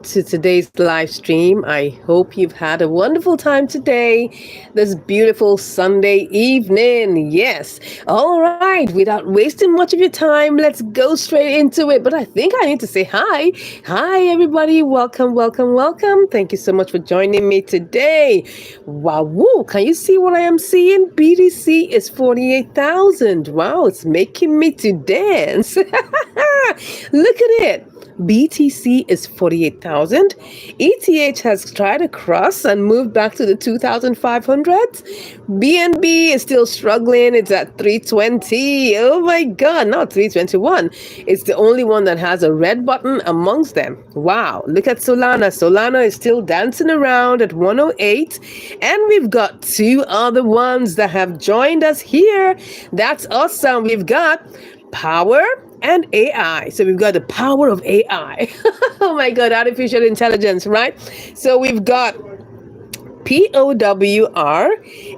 to today's live stream. I hope you've had a wonderful time today, this beautiful Sunday evening. Yes. All right. Without wasting much of your time, let's go straight into it. But I think I need to say hi. Hi, everybody. Welcome, welcome, welcome. Thank you so much for joining me today. Wow. Woo. Can you see what I am seeing? BTC is 48,000. Wow. It's making me to dance. Look at it. BTC is 48,000. ETH has tried to cross and moved back to the 2,500s. BNB is still struggling. It's at 320. Oh my God, not 321. It's the only one that has a red button amongst them. Wow. Look at Solana. Solana is still dancing around at 108. And we've got two other ones that have joined us here. That's awesome. We've got power and AI. So we've got the power of AI. Oh my God, artificial intelligence, right? So we've got POWR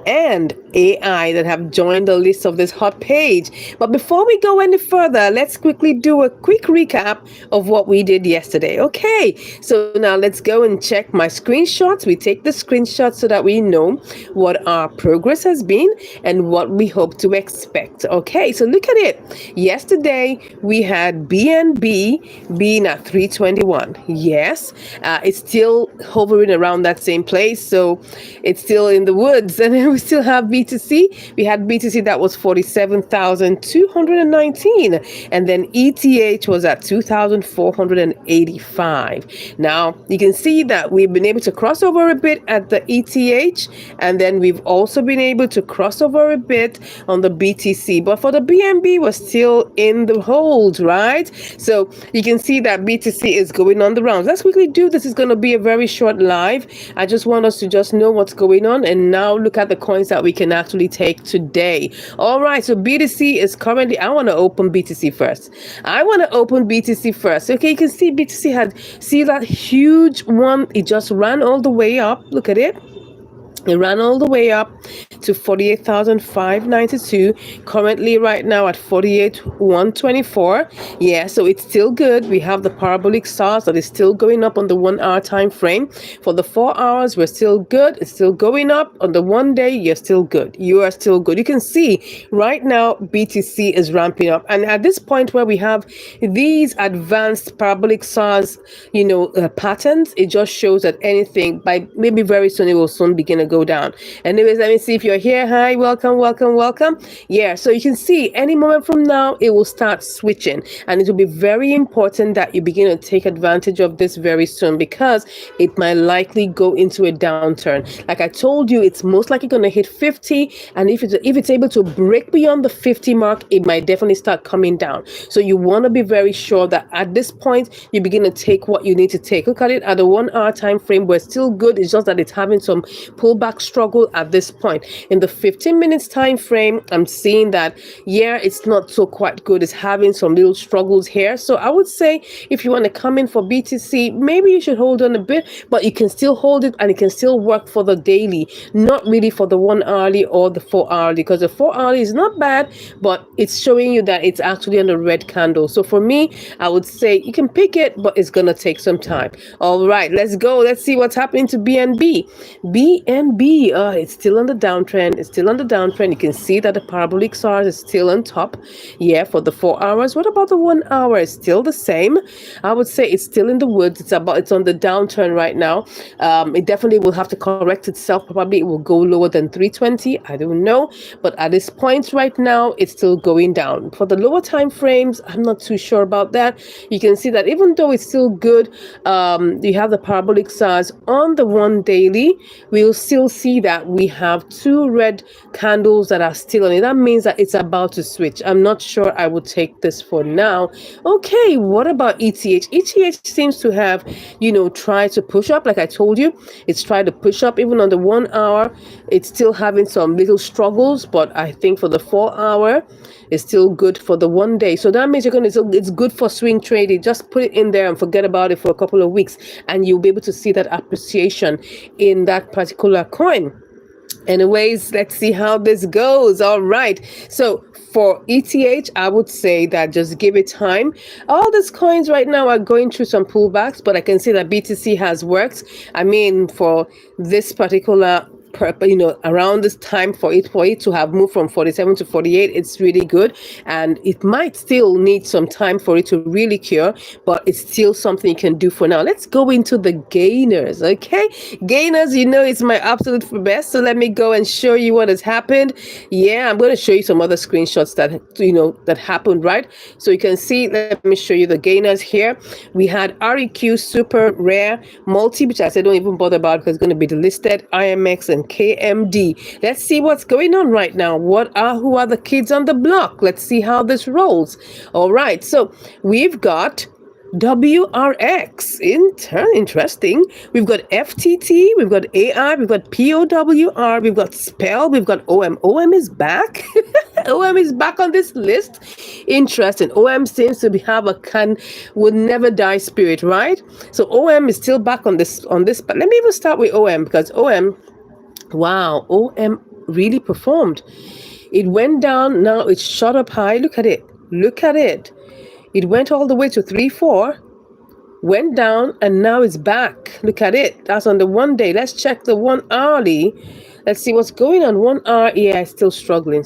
and AI that have joined the list of this hot page. But before we go any further, let's quickly do a quick recap of what we did yesterday. Okay, so now let's go and check my screenshots. We take the screenshots so that we know what our progress has been and what we hope to expect. Okay, so look at it. Yesterday we had BNB being at 321. Yes, it's still hovering around that same place. So it's still in the woods. And then we still have BTC. We had BTC that was 47,219. And then ETH was at 2,485. Now, you can see that we've been able to cross over a bit at the ETH. And then we've also been able to cross over a bit on the BTC. But for the BNB, we're still in the hold, right? So you can see that BTC is going on the rounds. Let's quickly do this. It's going to be a very short live. I just want us to just know what's going on and now look at the coins that we can actually take today. All right, so BTC is currently, I want to open BTC first. Okay, you can see BTC had, see that huge one, it just ran all the way up. Look at it. It ran all the way up to 48,592. Currently, right now at 48,124. Yeah, so it's still good. We have the parabolic stars that is still going up on the 1 hour time frame. For the 4 hours, we're still good. It's still going up. On the 1 day, you're still good. You are still good. You can see right now BTC is ramping up, and at this point where we have these advanced parabolic stars, patterns, it just shows that anything by maybe very soon it will soon begin to go down. Anyways, let me see if you're here. Hi, welcome, welcome, welcome. Yeah, so you can see any moment from now it will start switching, and it will be very important that you begin to take advantage of this very soon, because it might likely go into a downturn. Like I told you, it's most likely going to hit 50, and if it's able to break beyond the 50 mark, it might definitely start coming down. So you want to be very sure that at this point you begin to take what you need to take. Look at it at the 1 hour time frame. We're still good. It's just that it's having some pullback struggle at this point. In the 15 minutes time frame, I'm seeing that, yeah, it's not so quite good. It's having some little struggles here. So I would say if you want to come in for BTC, maybe you should hold on a bit, but you can still hold it and it can still work for the daily, not really for the 1 hourly or the 4 hourly, because the 4 hourly is not bad, but it's showing you that it's actually on a red candle. So for me, I would say you can pick it, but it's going to take some time. All right, let's go. Let's see what's happening to BNB. BNB, it's still on the downtrend. It's still on the downtrend. You can see that the parabolic stars is still on top. Yeah, for the 4 hours. What about the 1 hour? It's still the same. I would say it's still in the woods. It's on the downturn right now. It definitely will have to correct itself. Probably it will go lower than 320. I don't know. But at this point right now, it's still going down. For the lower time frames, I'm not too sure about that. You can see that even though it's still good, you have the parabolic stars on the 1 daily. We'll still see that we have 2 red candles that are still on it. That means that it's about to switch. I'm not sure I would take this for now. Okay, what about ETH? ETH seems to have, tried to push up. Like I told you, it's tried to push up even on the 1 hour. It's still having some little struggles, but I think for the 4 hour, it's still good for the 1 day. So that means it's good for swing trading. Just put it in there and forget about it for a couple of weeks, and you'll be able to see that appreciation in that particular coin. Anyways, let's see how this goes. All right. So for ETH, I would say that just give it time. All these coins right now are going through some pullbacks, but I can see that BTC has worked. I mean, for this particular around this time for it to have moved from 47 to 48, it's really good, and it might still need some time for it to really cure, but it's still something you can do for now. Let's go into the gainers. Okay, gainers, it's my absolute best. So let me go and show you what has happened. Yeah, I'm going to show you some other screenshots that happened, right? So you can see, let me show you the gainers here. We had REQ super rare multi, which I said don't even bother about because it's going to be delisted, IMX and KMD. Let's see what's going on right now. Who are the kids on the block? Let's see how this rolls. All right, so we've got WRX, interesting. We've got FTT, we've got AI, we've got POWR, we've got SPEL, we've got OM. OM is back. OM is back on this list. Interesting. OM seems to have would never die spirit, right? So OM is still back on this. But let me even start with OM, because OM, wow, OM really performed. It went down, now it's shot up high. Look at it. Look at it. It went all the way to 3.4, went down, and now it's back. Look at it. That's on the 1 day. Let's check the 1 hourly. Let's see what's going on. 1 hour, yeah, still struggling,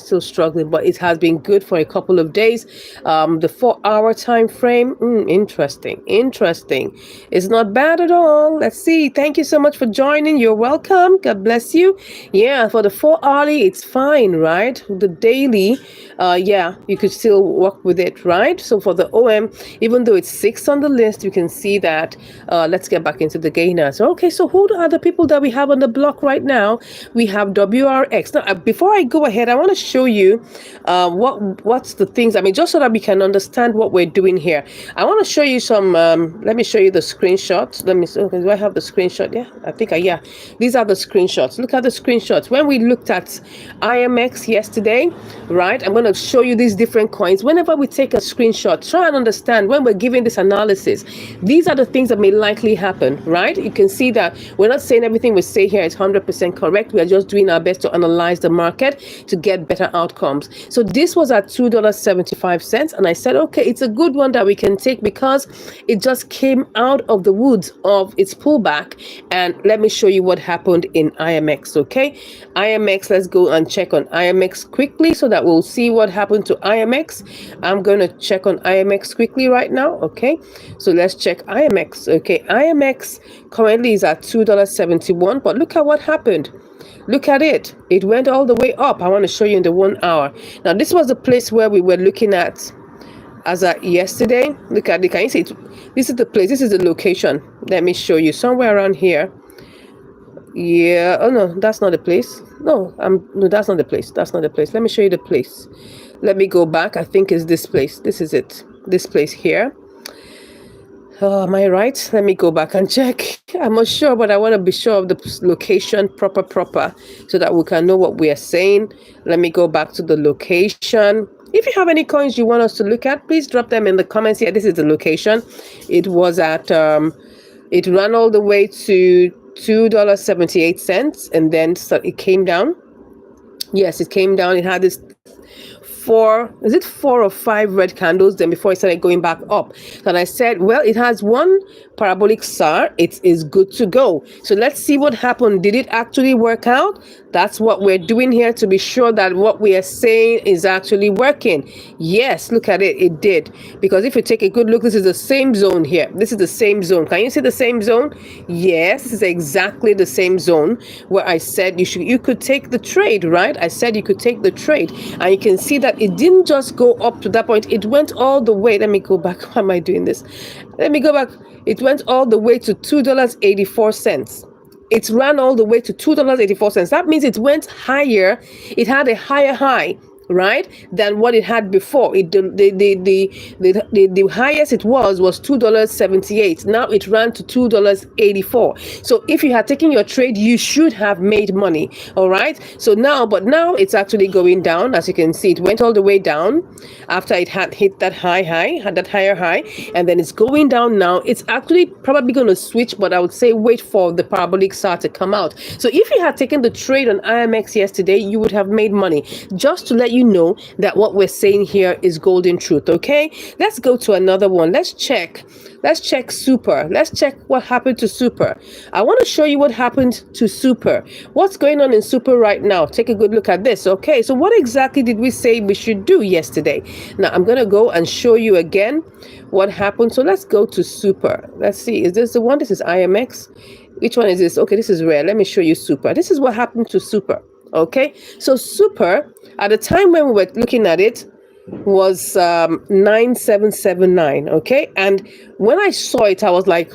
but it has been good for a couple of days. The 4-hour time frame, interesting. It's not bad at all. Let's see. Thank you so much for joining. You're welcome. God bless you. Yeah, for the 4 hourly, it's fine, right? The daily, yeah, you could still work with it, right? So for the OM, even though it's 6 on the list, you can see that. Let's get back into the gainers. Okay, so who are the people that we have on the block right now? We have WRX. Now, before I go ahead, I want to show you what's the things. I mean, just so that we can understand what we're doing here. I want to show you some. Let me show you the screenshots. Let me see. Okay, do I have the screenshot? Yeah, I think yeah. These are the screenshots. Look at the screenshots. When we looked at IMX yesterday, right? I'm going to show you these different coins. Whenever we take a screenshot, try and understand when we're giving this analysis. These are the things that may likely happen, right? You can see that we're not saying everything we say here is 100% correct. We are just doing our best to analyze the market to get better outcomes. So this was at $2.75, and I said, okay, it's a good one that we can take because it just came out of the woods of its pullback. And let me show you what happened in IMX. Okay, IMX, let's go and check on IMX quickly so that we'll see what happened to IMX. I'm going to check on IMX quickly right now. Okay, so let's check IMX. Okay, IMX currently is at $2.71, but look at what happened. Look at it. It went all the way up. I want to show you in the 1 hour. Now, this was the place where we were looking at as at yesterday. Look at it. Can you see it? This is the place. This is the location. Let me show you. Somewhere around here. Yeah. Oh, no. That's not the place. No, that's not the place. That's not the place. Let me show you the place. Let me go back. I think it's this place. This is it. This place here. Oh, am I right? Let me go back and check. I'm not sure, but I want to be sure of the location proper, so that we can know what we are saying. Let me go back to the location. If you have any coins you want us to look at, please drop them in the comments here. This is the location. It was at, it ran all the way to $2.78, and then it came down. Yes, it came down. It had this 4 or 5 red candles then before it started going back up. And I said, well, it has one parabolic SAR. It is good to go. So let's see what happened. Did it actually work out? That's what we're doing here to be sure that what we are saying is actually working. Yes, look at it. It did. Because if you take a good look, this is the same zone here. This is the same zone. Can you see the same zone? Yes, this is exactly the same zone where I said you could take the trade, right? I said you could take the trade. And you can see that it didn't just go up to that point. It went all the way. Let me go back. Why am I doing this? Let me go back. It went all the way to $2.84. It ran all the way to $2.84. That means it went higher. It had a higher high right, than what it had before. The highest it was $2.78. Now it ran to $2.84. So if you had taken your trade, you should have made money. All right. So now it's actually going down. As you can see, it went all the way down after it had hit that had that higher high, and then it's going down now. It's actually probably going to switch, but I would say wait for the parabolic SAR to come out. So if you had taken the trade on IMX yesterday, you would have made money. Just to let you know that what we're saying here is golden truth. Okay, let's go to another one. Let's check super. Let's check what happened to super. I want to show you what happened to super. What's going on in super right now? Take a good look at this. Okay, so what exactly did we say we should do yesterday? Now I'm going to go and show you again what happened. So let's go to super. Let's see, is this the one? This is IMX. Which one is this? Okay, this is rare. Let me show you super. This is what happened to super. Okay, so super at the time when we were looking at it was 9779. Okay, and when I saw it, I was like,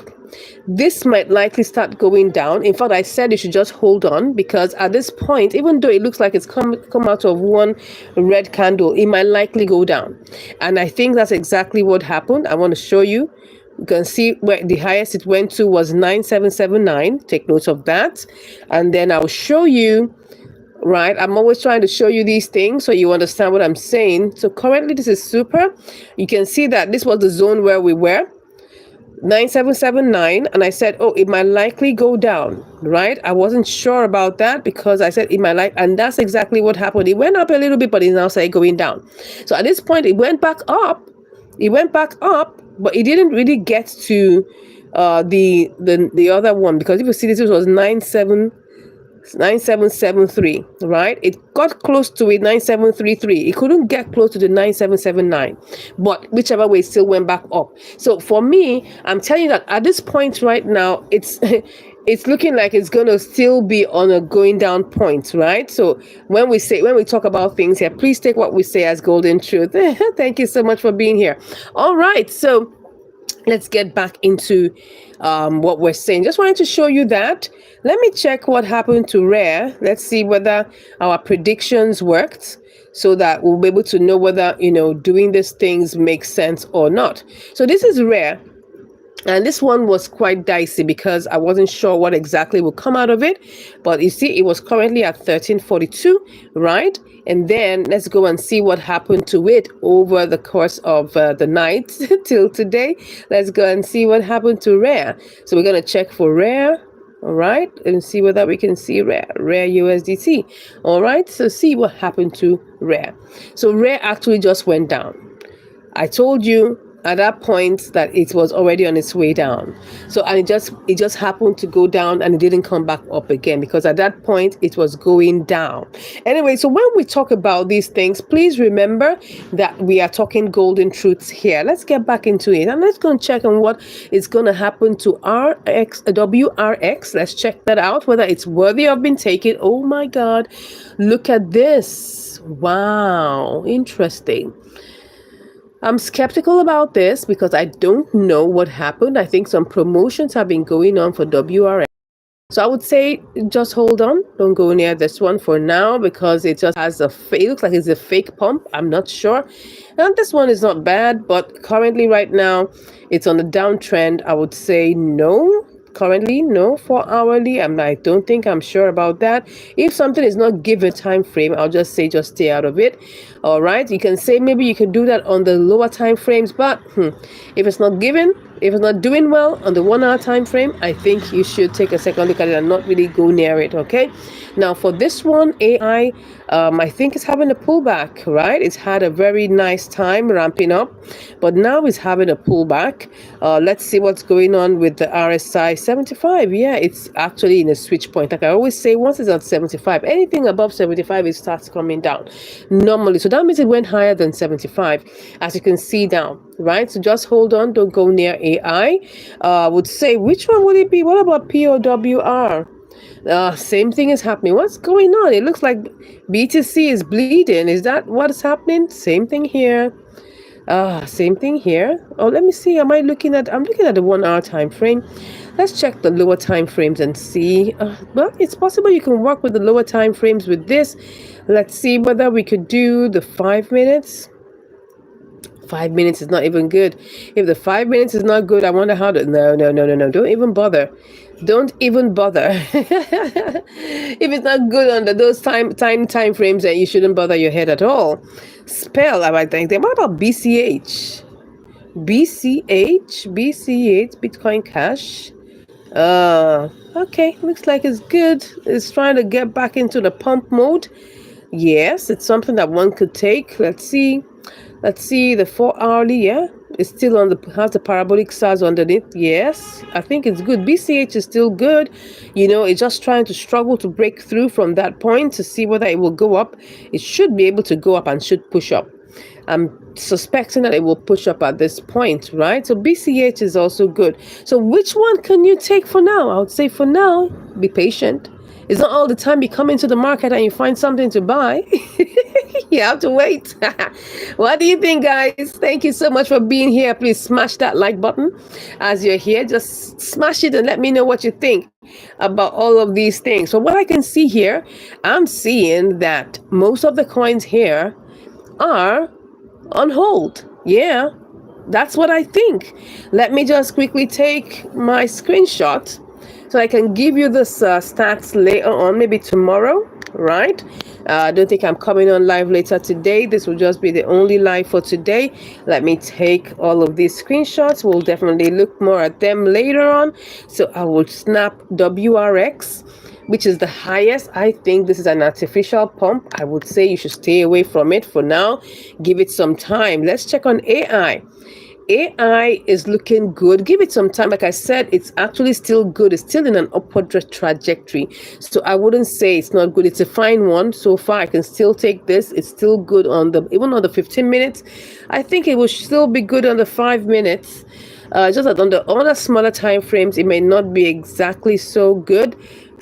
this might likely start going down. In fact, I said you should just hold on, because at this point, even though it looks like it's come out of one red candle, it might likely go down. And I think that's exactly what happened. I want to show you. You can see where the highest it went to was 9779. Take note of that. And then I'll show you, right? I'm always trying to show you these things so you understand what I'm saying. So currently this is super. You can see that this was the zone where we were, 9779, and I said, oh, it might likely go down, right? I wasn't sure about that because I said it might like, and that's exactly what happened. It went up a little bit, but it's now saying going down. So at this point, it went back up. But it didn't really get to the other one, because if you see, this was 9773, right? It got close to it, 9733. It couldn't get close to the 9779, but whichever way, it still went back up. So for me, I'm telling you that at this point right now, it's it's looking like it's going to still be on a going down point, right? So when we talk about things here, please take what we say as golden truth. Thank you so much for being here. All right, so let's get back into what we're saying. Just wanted to show you that. Let me check what happened to rare. Let's see whether our predictions worked, so that we'll be able to know whether, doing these things makes sense or not. So this is rare. And this one was quite dicey because I wasn't sure what exactly would come out of it. But you see, it was currently at 1342, right? And then let's go and see what happened to it over the course of the night till today. Let's go and see what happened to rare. So we're going to check for rare. All right, and see whether we can see rare USDT. All right, so see what happened to rare. So rare actually just went down. I told you at that point that it was already on its way down. So, and it just happened to go down, and it didn't come back up again, because at that point it was going down. Anyway, so when we talk about these things, please remember that we are talking golden truths here. Let's get back into it, and let's go and check on what is going to happen to WRX. Let's check that out, whether it's worthy of being taken. Oh my God, look at this. Wow, interesting. I'm skeptical about this because I don't know what happened. I think some promotions have been going on for WRX. So I would say just hold on. Don't go near this one for now, because it just has it looks like it's a fake pump. I'm not sure. And this one is not bad, but currently right now it's on a downtrend. I would say no. Currently, no. For hourly, I don't think I'm sure about that. If something is not given time frame, I'll just say just stay out of it. All right, you can say maybe you can do that on the lower time frames, but if it's not given, if it's not doing well on the 1 hour time frame, I think you should take a second look at it and not really go near it. Okay, now for this one, AI, I think it's having a pullback, right? It's had a very nice time ramping up, but now it's having a pullback. Let's see what's going on with the RSI 75. Yeah, it's actually in a switch point. Like I always say, once it's at 75, anything above 75, it starts coming down normally. So that means it went higher than 75, as you can see down, right? So just hold on, don't go near AI. Would say, which one would it be? What about POWR? Same thing is happening. What's going on? It looks like BTC is bleeding. Is that what is happening? Same thing here. Same thing here. Oh, let me see. I'm looking at the 1 hour time frame. Let's check the lower time frames and see. Well, it's possible you can work with the lower time frames with this. Let's see whether we could do the 5 minutes. 5 minutes is not even good. If the 5 minutes is not good, I wonder how to. No, no, no, no, no. Don't even bother. Don't even bother. If it's not good under those time frames, then you shouldn't bother your head at all. Spell, I think. What about BCH? BCH, Bitcoin Cash. Okay, looks like it's good. It's trying to get back into the pump mode. Yes, it's something that one could take. Let's see. The 4 hourly, yeah. It's still has the parabolic stars underneath. Yes, I think it's good. BCH is still good. It's just trying to struggle to break through from that point to see whether it will go up. It should be able to go up and should push up. I'm suspecting that it will push up at this point, right? So BCH is also good. So which one can you take for now? I would say for now, be patient. It's not all the time you come into the market and you find something to buy. You have to wait. What do you think, guys? Thank you so much for being here. Please smash that like button as you're here. Just smash it and let me know what you think about all of these things. So what I can see here, I'm seeing that most of the coins here are on hold. Yeah, that's what I think. Let me just quickly take my screenshot so I can give you the stats later on, maybe tomorrow, right? I don't think I'm coming on live later today. This will just be the only live for today. Let me take all of these screenshots. We'll definitely look more at them later on. So I will snap WRX, which is the highest. I think this is an artificial pump. I would say you should stay away from it for now. Give it some time. Let's check on AI. AI is looking good. Give it some time. Like I said, it's actually still good. It's still in an upward trajectory. So I wouldn't say it's not good. It's a fine one. So far, I can still take this. It's still good even on the 15 minutes. I think it will still be good on the 5 minutes. Just that on the other smaller time frames, it may not be exactly so good.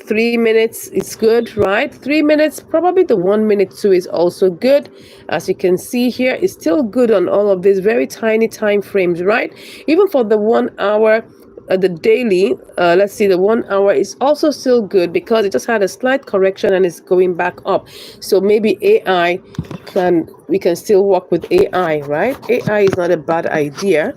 3 minutes is good, right? 3 minutes, probably the 1 minute too is also good. As you can see here, it's still good on all of these very tiny time frames, right? Even for the 1 hour, the daily, let's see, the 1 hour is also still good because it just had a slight correction and it's going back up. So maybe we can still work with AI, right? AI is not a bad idea.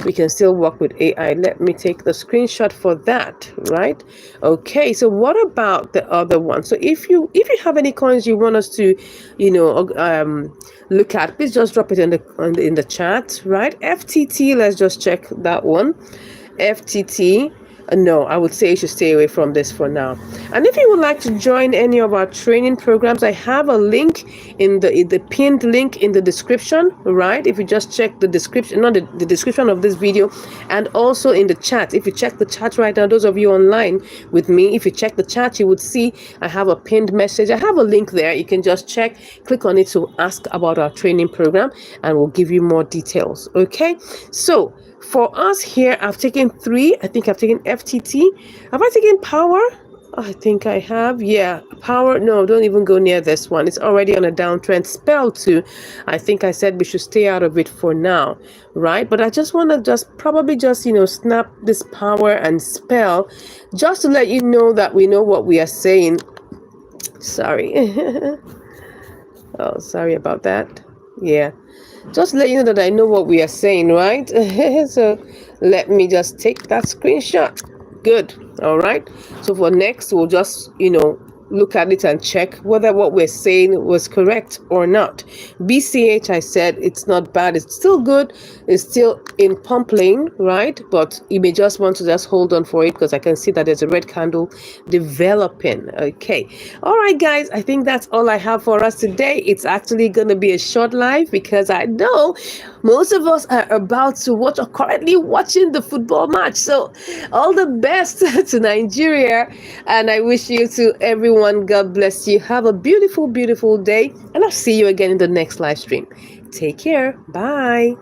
We can still work with AI. Let me take the screenshot for that, right? Okay, so what about the other one? So if you have any coins you want us to, look at, please just drop it in the chat, right? FTT, let's just check that one. FTT. No, I would say you should stay away from this for now. And if you would like to join any of our training programs, I have a link in the pinned link in the description, right? If you just check the description, not the description of this video, and also in the chat. If you check the chat right now, those of you online with me, if you check the chat, you would see I have a pinned message. I have a link there. You can just click on it to ask about our training program, and we'll give you more details. Okay, so for us here, I've taken 3. I think I've taken FTT. Have I taken Power? I think I have. Yeah, Power. No, don't even go near this one. It's already on a downtrend. Spell too. I think I said we should stay out of it for now, right? But I just want to probably snap this Power and Spell just to let you know that we know what we are saying. Sorry. Oh, sorry about that. Yeah. Just let you know that I know what we are saying, right? So let me just take that screenshot. Good. All right. So for next, we'll just, look at it and check whether what we're saying was correct or not. BCH, I said it's not bad. It's still good. It's still in pump lane, right? But you may just want to just hold on for it because I can see that there's a red candle developing. Okay. All right, guys. I think that's all I have for us today. It's actually going to be a short live because I know most of us are about to watch or currently watching the football match. So all the best to Nigeria. And I wish you to everyone. God bless you. Have a beautiful, beautiful day. And I'll see you again in the next live stream. Take care. Bye.